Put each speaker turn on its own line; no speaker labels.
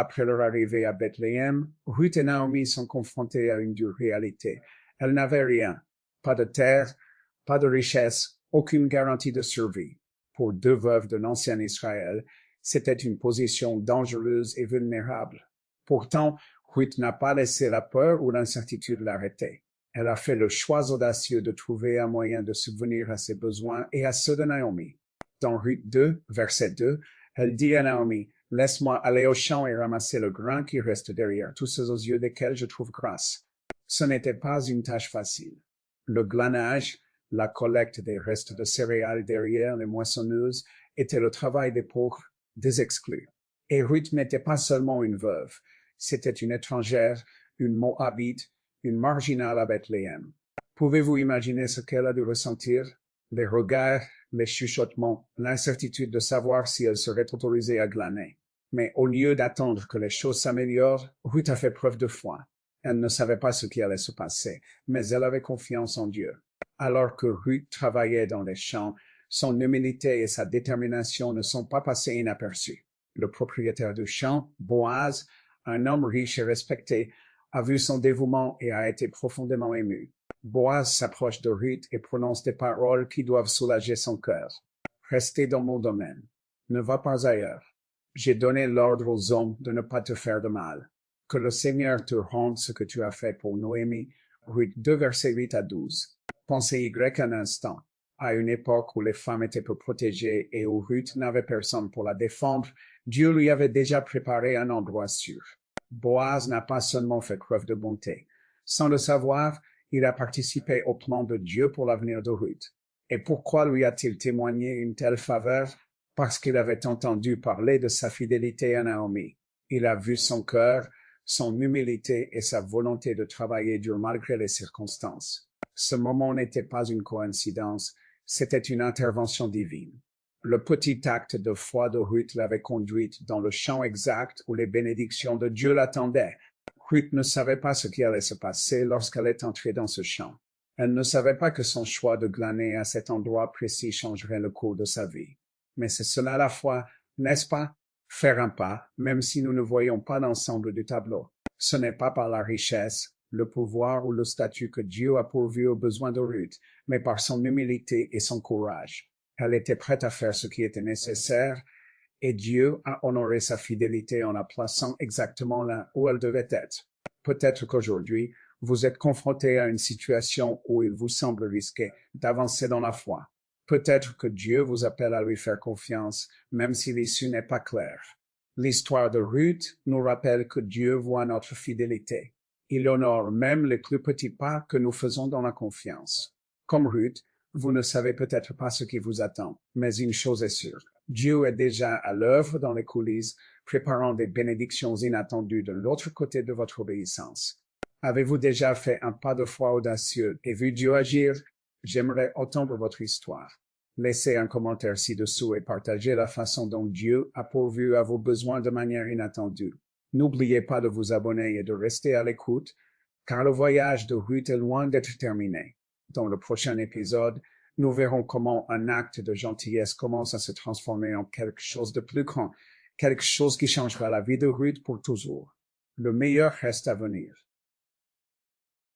Après leur arrivée à Bethléem, Ruth et Naomi sont confrontées à une dure réalité. Elles n'avaient rien, pas de terre, pas de richesse, aucune garantie de survie. Pour deux veuves de l'ancien Israël, c'était une position dangereuse et vulnérable. Pourtant, Ruth n'a pas laissé la peur ou l'incertitude l'arrêter. Elle a fait le choix audacieux de trouver un moyen de subvenir à ses besoins et à ceux de Naomi. Dans Ruth 2, verset 2, elle dit à Naomi, « Laisse-moi aller au champ et ramasser le grain qui reste derrière, tous ceux aux yeux desquels je trouve grâce. » Ce n'était pas une tâche facile. Le glanage, la collecte des restes de céréales derrière les moissonneuses, était le travail des pauvres, des exclus. Et Ruth n'était pas seulement une veuve, c'était une étrangère, une Moabite, une marginale à Bethléem. Pouvez-vous imaginer ce qu'elle a dû ressentir? Les regards, les chuchotements, l'incertitude de savoir si elle serait autorisée à glaner. Mais au lieu d'attendre que les choses s'améliorent, Ruth a fait preuve de foi. Elle ne savait pas ce qui allait se passer, mais elle avait confiance en Dieu. Alors que Ruth travaillait dans les champs, son humilité et sa détermination ne sont pas passées inaperçues. Le propriétaire du champ, Boaz, un homme riche et respecté, a vu son dévouement et a été profondément ému. Boaz s'approche de Ruth et prononce des paroles qui doivent soulager son cœur. « Restez dans mon domaine. Ne va pas ailleurs. J'ai donné l'ordre aux hommes de ne pas te faire de mal. Que le Seigneur te rende ce que tu as fait pour Noémie. » Ruth 2, versets 8 à 12. Pensez Y un instant. À une époque où les femmes étaient peu protégées et où Ruth n'avait personne pour la défendre, Dieu lui avait déjà préparé un endroit sûr. Boaz n'a pas seulement fait preuve de bonté. Sans le savoir, il a participé au plan de Dieu pour l'avenir de Ruth. Et pourquoi lui a-t-il témoigné une telle faveur? Parce qu'il avait entendu parler de sa fidélité à Naomi. Il a vu son cœur, son humilité et sa volonté de travailler dur malgré les circonstances. Ce moment n'était pas une coïncidence, c'était une intervention divine. Le petit acte de foi de Ruth l'avait conduite dans le champ exact où les bénédictions de Dieu l'attendaient. Ruth ne savait pas ce qui allait se passer lorsqu'elle est entrée dans ce champ. Elle ne savait pas que son choix de glaner à cet endroit précis changerait le cours de sa vie. Mais c'est cela la foi, n'est-ce pas? Faire un pas, même si nous ne voyons pas l'ensemble du tableau. Ce n'est pas par la richesse, le pouvoir ou le statut que Dieu a pourvu aux besoins de Ruth, mais par son humilité et son courage. Elle était prête à faire ce qui était nécessaire, et Dieu a honoré sa fidélité en la plaçant exactement là où elle devait être. Peut-être qu'aujourd'hui, vous êtes confronté à une situation où il vous semble risqué d'avancer dans la foi. Peut-être que Dieu vous appelle à lui faire confiance, même si l'issue n'est pas claire. L'histoire de Ruth nous rappelle que Dieu voit notre fidélité. Il honore même les plus petits pas que nous faisons dans la confiance. Comme Ruth, vous ne savez peut-être pas ce qui vous attend, mais une chose est sûre. Dieu est déjà à l'œuvre dans les coulisses, préparant des bénédictions inattendues de l'autre côté de votre obéissance. Avez-vous déjà fait un pas de foi audacieux et vu Dieu agir? J'aimerais entendre votre histoire. Laissez un commentaire ci-dessous et partagez la façon dont Dieu a pourvu à vos besoins de manière inattendue. N'oubliez pas de vous abonner et de rester à l'écoute, car le voyage de Ruth est loin d'être terminé. Dans le prochain épisode, nous verrons comment un acte de gentillesse commence à se transformer en quelque chose de plus grand, quelque chose qui changera la vie de Ruth pour toujours. Le meilleur reste à venir.